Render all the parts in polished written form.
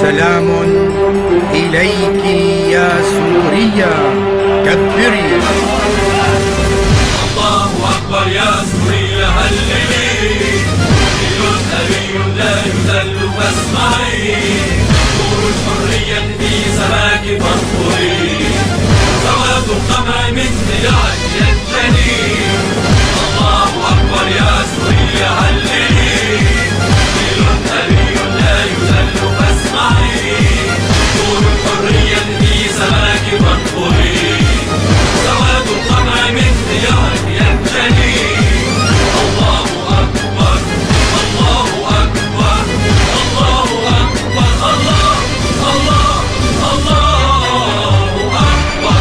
سلام إليك يا سوريا، كبري. الله أكبر يا سوريا هللي، دين أبي لا يذل فاسمعي، نور الحرية في سماك فانظري، سواد القمع من ضياء ينجلي. الله أكبر يا سوريا هللي، دين أبي لا يذل فاسمعي، نور الحرية في سماك فانظري، سواد القمع من ضياء ينجلي. الله أكبر الله أكبر الله أكبر الله الله الله أكبر.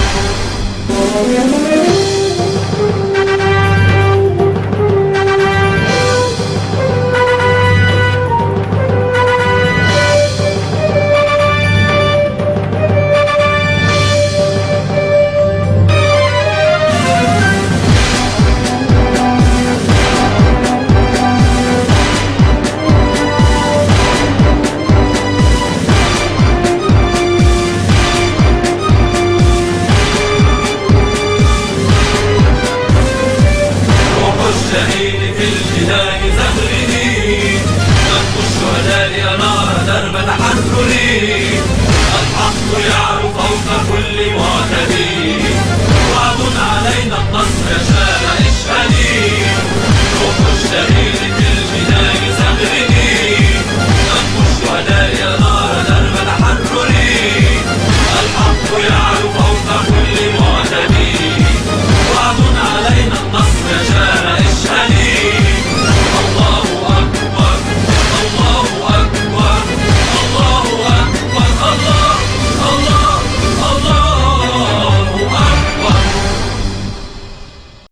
الشهيد في الجنان زهره، نبض الشهداء أنار درب تحرري.